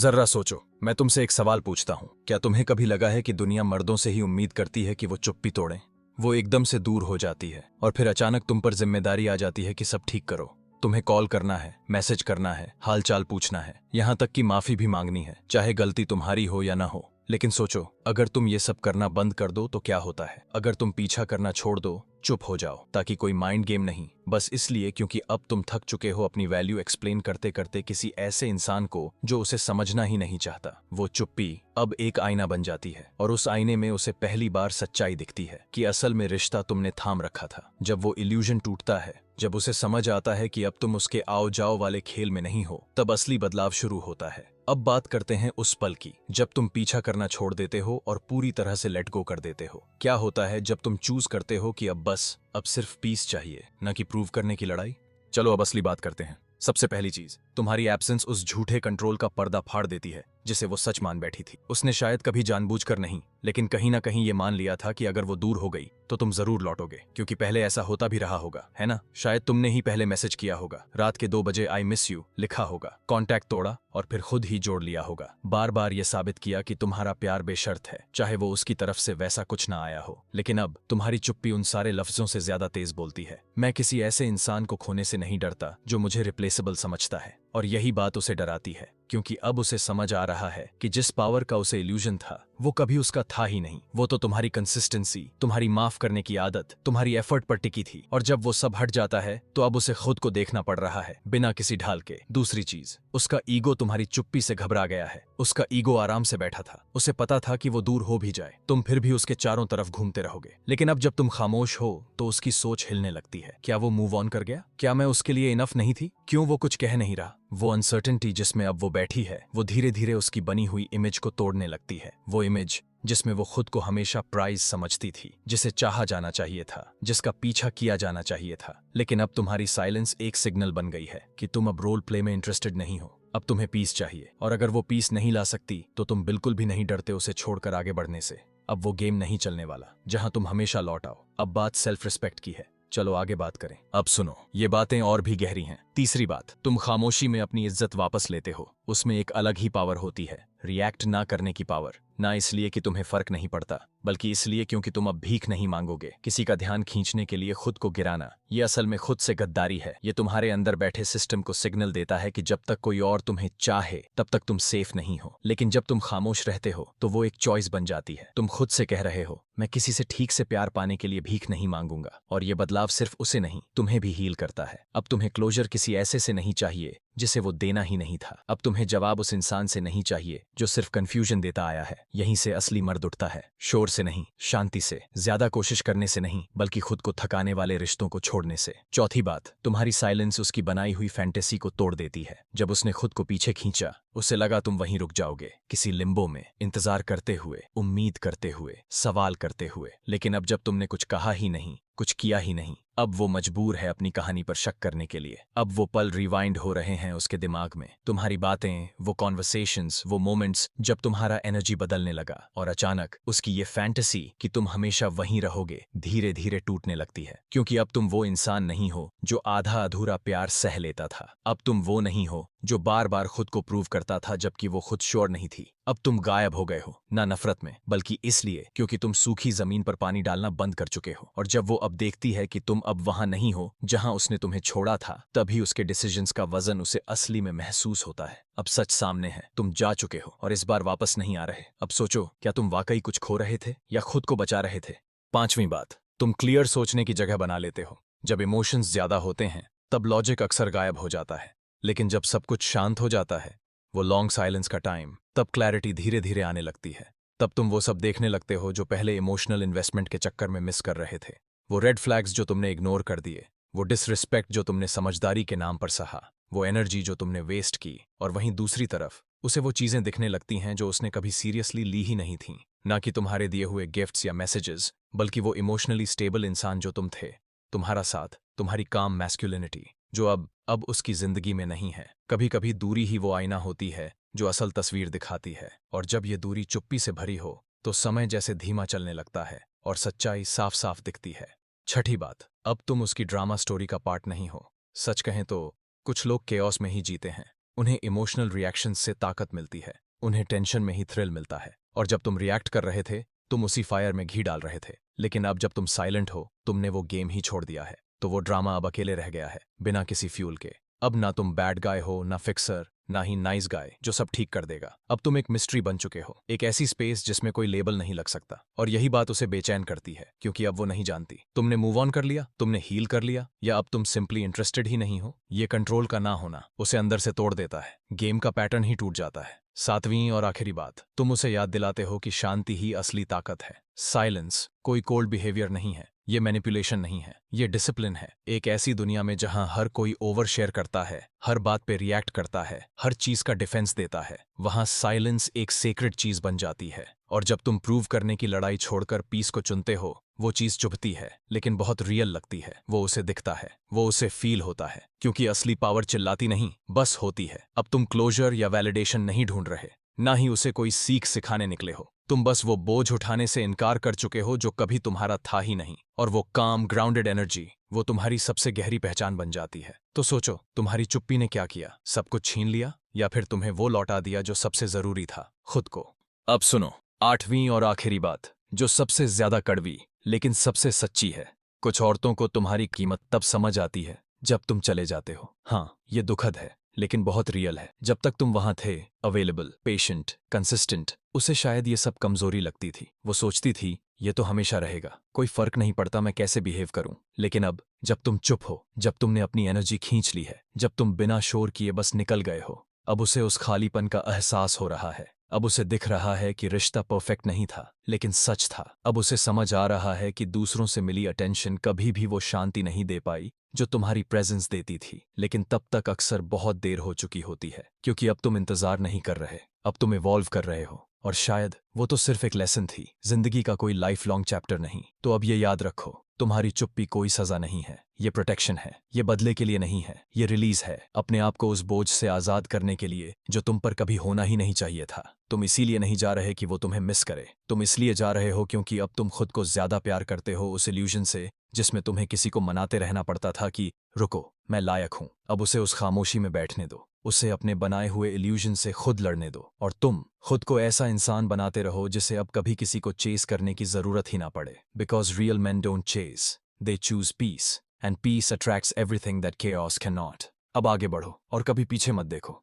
जर्रा सोचो, मैं तुमसे एक सवाल पूछता हूँ। क्या तुम्हें कभी लगा है कि दुनिया मर्दों से ही उम्मीद करती है कि वो चुप्पी तोड़ें? वो एकदम से दूर हो जाती है और फिर अचानक तुम पर जिम्मेदारी आ जाती है कि सब ठीक करो। तुम्हें कॉल करना है, मैसेज करना है, हालचाल पूछना है, यहाँ तक कि माफी भी मांगनी है, चाहे गलती तुम्हारी हो या ना हो। लेकिन सोचो, अगर तुम ये सब करना बंद कर दो तो क्या होता है? अगर तुम पीछा करना छोड़ दो, चुप हो जाओ, ताकि कोई माइंड गेम नहीं, बस इसलिए क्योंकि अब तुम थक चुके हो अपनी वैल्यू एक्सप्लेन करते करते किसी ऐसे इंसान को जो उसे समझना ही नहीं चाहता। वो चुप्पी अब एक आईना बन जाती है और उस आईने में उसे पहली बार सच्चाई दिखती है कि असल में रिश्ता तुमने थाम रखा था। जब वो इल्यूजन टूटता है, जब उसे समझ आता है कि अब तुम उसके आओ जाओ वाले खेल में नहीं हो, तब असली बदलाव शुरू होता है। अब बात करते हैं उस पल की, जब तुम पीछा करना छोड़ देते हो और पूरी तरह से लेट गो कर देते हो। क्या होता है जब तुम चूज करते हो कि अब सिर्फ पीस चाहिए, न कि प्रूव करने की लड़ाई? चलो अब असली बात करते हैं। सबसे पहली चीज, तुम्हारी एब्सेंस उस झूठे कंट्रोल का पर्दा फाड़ देती है जिसे वो सच मान बैठी थी। उसने शायद कभी जानबूझकर नहीं, लेकिन कहीं ना कहीं ये मान लिया था कि अगर वो दूर हो गई तो तुम जरूर लौटोगे, क्योंकि पहले ऐसा होता भी रहा होगा, है ना? शायद तुमने ही पहले मैसेज किया होगा, रात के 2 बजे आई मिस यू लिखा होगा, कांटेक्ट तोड़ा और फिर खुद ही जोड़ लिया होगा। बार बार ये साबित किया कि तुम्हारा प्यार बेशर्त है, चाहे वो उसकी तरफ से वैसा कुछ ना आया हो। लेकिन अब तुम्हारी चुप्पी उन सारे लफ्जों से ज्यादा तेज बोलती है। मैं किसी ऐसे इंसान को खोने से नहीं डरता जो मुझे रिप्लेसेबल समझता है। और यही बात उसे डराती है, क्योंकि अब उसे समझ आ रहा है कि जिस पावर का उसे इल्यूजन था वो कभी उसका था ही नहीं। वो तो तुम्हारी कंसिस्टेंसी, तुम्हारी माफ करने की आदत, तुम्हारी एफर्ट पर टिकी थी। और जब वो सब हट जाता है तो अब उसे खुद को देखना पड़ रहा है, बिना किसी ढाल के। दूसरी चीज, उसका ईगो तुम्हारी चुप्पी से घबरा गया है। उसका ईगो आराम से बैठा था। उसे पता था कि वो दूर हो भी जाए, तुम फिर भी उसके चारों तरफ घूमते रहोगे। लेकिन अब जब तुम खामोश हो तो उसकी सोच हिलने लगती है। क्या वो मूव ऑन कर गया? क्या मैं उसके लिए इनफ नहीं थी? क्यों वो कुछ कह नहीं रहा? वो अनसर्टेनिटी जिसमें अब वो बैठी है, वो धीरे धीरे उसकी बनी हुई इमेज को तोड़ने लगती है। वो इमेज जिसमें वो खुद को हमेशा प्राइज समझती थी, जिसे चाहा जाना चाहिए था, जिसका पीछा किया जाना चाहिए था। लेकिन अब तुम्हारी साइलेंस एक सिग्नल बन गई है कि तुम अब रोल प्ले में इंटरेस्टेड नहीं हो। अब तुम्हें पीस चाहिए, और अगर वो पीस नहीं ला सकती तो तुम बिल्कुल भी नहीं डरते उसे छोड़कर आगे बढ़ने से। अब वो गेम नहीं चलने वाला जहां तुम हमेशा लौट आओ। अब बात सेल्फ रिस्पेक्ट की है। चलो आगे बात करें। अब सुनो, ये बातें और भी गहरी हैं। तीसरी बात, तुम खामोशी में अपनी इज्जत वापस लेते हो। उसमें एक अलग ही पावर होती है, रिएक्ट ना करने की पावर। ना इसलिए कि तुम्हें फर्क नहीं पड़ता, बल्कि इसलिए क्योंकि तुम अब भीख नहीं मांगोगे। किसी का ध्यान खींचने के लिए खुद को गिराना, ये असल में खुद से गद्दारी है। ये तुम्हारे अंदर बैठे सिस्टम को सिग्नल देता है कि जब तक कोई और तुम्हें चाहे तब तक तुम सेफ नहीं हो। लेकिन जब तुम खामोश रहते हो तो वो एक चॉइस बन जाती है। तुम खुद से कह रहे हो, मैं किसी से ठीक से प्यार पाने के लिए भीख नहीं मांगूंगा। और ये बदलाव सिर्फ उसे नहीं, तुम्हें भी हील करता है। अब तुम्हें क्लोजर किसी ऐसे से नहीं चाहिए जिसे वो देना ही नहीं था। अब तुम्हें जवाब उस इंसान से नहीं चाहिए जो सिर्फ कंफ्यूजन देता आया है। यहीं से असली मर्द उठता है, शोर से नहीं, शांति से, ज्यादा कोशिश करने से नहीं, बल्कि खुद को थकाने वाले रिश्तों को छोड़ने से। चौथी बात, तुम्हारी साइलेंस उसकी बनाई हुई फैंटेसी को तोड़ देती है। जब उसने खुद को पीछे खींचा, उसे लगा तुम वहीं रुक जाओगे, किसी लिम्बो में, इंतजार करते हुए, उम्मीद करते हुए, सवाल करते हुए। लेकिन अब जब तुमने कुछ कहा ही नहीं, कुछ किया ही नहीं, अब वो मजबूर है अपनी कहानी पर शक करने के लिए। अब वो पल रिवाइंड हो रहे हैं उसके दिमाग में, तुम्हारी बातें, वो कॉन्वर्सेशंस, वो मोमेंट्स जब तुम्हारा एनर्जी बदलने लगा। और अचानक उसकी ये फैंटेसी कि तुम हमेशा वहीं रहोगे धीरे धीरे टूटने लगती है। क्योंकि अब तुम वो इंसान नहीं हो जो आधा अधूरा प्यार सह लेता था। अब तुम वो नहीं हो जो बार बार खुद को प्रूव करता था जबकि वो खुद श्योर नहीं थी। अब तुम गायब हो गए हो, ना नफरत में, बल्कि इसलिए क्योंकि तुम सूखी जमीन पर पानी डालना बंद कर चुके हो। और जब वो अब देखती है कि तुम अब वहां नहीं हो जहां उसने तुम्हें छोड़ा था, तभी उसके डिसीजंस का वजन उसे असली में महसूस होता है। अब सच सामने है, तुम जा चुके हो और इस बार वापस नहीं आ रहे। अब सोचो, क्या तुम वाकई कुछ खो रहे थे या खुद को बचा रहे थे? पांचवी बात, तुम क्लियर सोचने की जगह बना लेते हो। जब इमोशंस ज्यादा होते हैं तब लॉजिक अक्सर गायब हो जाता है। लेकिन जब सब कुछ शांत हो जाता है, वो लॉन्ग साइलेंस का टाइम, तब क्लैरिटी धीरे धीरे आने लगती है। तब तुम वो सब देखने लगते हो जो पहले इमोशनल इन्वेस्टमेंट के चक्कर में मिस कर रहे थे। वो रेड फ्लैग्स जो तुमने इग्नोर कर दिए, वो डिसरिस्पेक्ट जो तुमने समझदारी के नाम पर सहा, वो एनर्जी जो तुमने वेस्ट की। और वहीं दूसरी तरफ उसे वो चीजें दिखने लगती हैं जो उसने कभी सीरियसली ली ही नहीं थीं। ना कि तुम्हारे दिए हुए गिफ्ट्स या मैसेजेस, बल्कि वो इमोशनली स्टेबल इंसान जो तुम थे, तुम्हारा साथ, तुम्हारी काम मैस्कुलिनिटी, जो अब उसकी जिंदगी में नहीं है। कभी कभी दूरी ही वो आईना होती है जो असल तस्वीर दिखाती है। और जब ये दूरी चुप्पी से भरी हो तो समय जैसे धीमा चलने लगता है और सच्चाई साफ साफ दिखती है। छठी बात, अब तुम उसकी ड्रामा स्टोरी का पार्ट नहीं हो। सच कहें तो कुछ लोग केओस में ही जीते हैं। उन्हें इमोशनल रिएक्शन से ताकत मिलती है, उन्हें टेंशन में ही थ्रिल मिलता है। और जब तुम रिएक्ट कर रहे थे, तुम उसी फायर में घी डाल रहे थे। लेकिन अब जब तुम साइलेंट हो, तुमने वो गेम ही छोड़ दिया है, तो वो ड्रामा अब अकेले रह गया है, बिना किसी फ्यूल के। अब ना तुम बैड गाय हो, ना फिक्सर, ना ही नाइस गाय जो सब ठीक कर देगा। अब तुम एक मिस्ट्री बन चुके हो, एक ऐसी स्पेस जिसमें कोई लेबल नहीं लग सकता। और यही बात उसे बेचैन करती है, क्योंकि अब वो नहीं जानती तुमने मूव ऑन कर लिया, तुमने हील कर लिया, या अब तुम सिंपली इंटरेस्टेड ही नहीं हो। ये कंट्रोल का ना होना उसे अंदर से तोड़ देता है, गेम का पैटर्न ही टूट जाता है। सातवीं और आखिरी बात, तुम उसे याद दिलाते हो कि शांति ही असली ताकत है। साइलेंस कोई कोल्ड बिहेवियर नहीं है, ये मैनिपुलेशन नहीं है, ये डिसिप्लिन है। एक ऐसी दुनिया में जहां हर कोई ओवर शेयर करता है, हर बात पे रिएक्ट करता है, हर चीज का डिफेंस देता है, वहां साइलेंस एक सेक्रेड चीज बन जाती है। और जब तुम प्रूव करने की लड़ाई छोड़कर पीस को चुनते हो, वो चीज चुभती है, लेकिन बहुत रियल लगती है। वो उसे दिखता है, वो उसे फील होता है, क्योंकि असली पावर चिल्लाती नहीं, बस होती है। अब तुम क्लोजर या वैलिडेशन नहीं ढूंढ रहे, ना ही उसे कोई सीख सिखाने निकले हो। तुम बस वो बोझ उठाने से इनकार कर चुके हो जो कभी तुम्हारा था ही नहीं। और वो काम ग्राउंडेड एनर्जी, वो तुम्हारी सबसे गहरी पहचान बन जाती है। तो सोचो, तुम्हारी चुप्पी ने क्या किया? सब कुछ छीन लिया, या फिर तुम्हें वो लौटा दिया जो सबसे जरूरी था, खुद को। अब सुनो, आठवीं और आखिरी बात, जो सबसे ज्यादा कड़वी लेकिन सबसे सच्ची है। कुछ औरतों को तुम्हारी कीमत तब समझ आती है जब तुम चले जाते हो। हाँ, ये दुखद है, लेकिन बहुत रियल है। जब तक तुम वहां थे, अवेलेबल, पेशेंट, कंसिस्टेंट, उसे शायद ये सब कमजोरी लगती थी। वो सोचती थी ये तो हमेशा रहेगा, कोई फर्क नहीं पड़ता मैं कैसे बिहेव करूं। लेकिन अब जब तुम चुप हो, जब तुमने अपनी एनर्जी खींच ली है, जब तुम बिना शोर किए बस निकल गए हो, अब उसे उस खालीपन का एहसास हो रहा है। अब उसे दिख रहा है कि रिश्ता परफेक्ट नहीं था, लेकिन सच था। अब उसे समझ आ रहा है कि दूसरों से मिली अटेंशन कभी भी वो शांति नहीं दे पाई जो तुम्हारी प्रेजेंस देती थी। लेकिन तब तक अक्सर बहुत देर हो चुकी होती है, क्योंकि अब तुम इंतजार नहीं कर रहे, अब तुम इवॉल्व कर रहे हो। और शायद वो तो सिर्फ एक लेसन थी, जिंदगी का कोई लाइफ लॉन्ग चैप्टर नहीं। तो अब ये याद रखो, तुम्हारी चुप्पी कोई सजा नहीं है, ये प्रोटेक्शन है। ये बदले के लिए नहीं है, ये रिलीज है, अपने आप को उस बोझ से आजाद करने के लिए जो तुम पर कभी होना ही नहीं चाहिए था। तुम इसीलिए नहीं जा रहे कि वो तुम्हें मिस करे, तुम इसलिए जा रहे हो क्योंकि अब तुम खुद को ज्यादा प्यार करते हो उस इल्यूजन से जिसमें तुम्हें किसी को मनाते रहना पड़ता था कि रुको, मैं लायक हूं। अब उसे उस खामोशी में बैठने दो, उसे अपने बनाए हुए इल्यूजन से खुद लड़ने दो, और तुम खुद को ऐसा इंसान बनाते रहो जिसे अब कभी किसी को चेस करने की जरूरत ही ना पड़े। Because real man don't chase, they choose peace, and peace attracts everything that chaos can not. अब आगे बढ़ो और कभी पीछे मत देखो।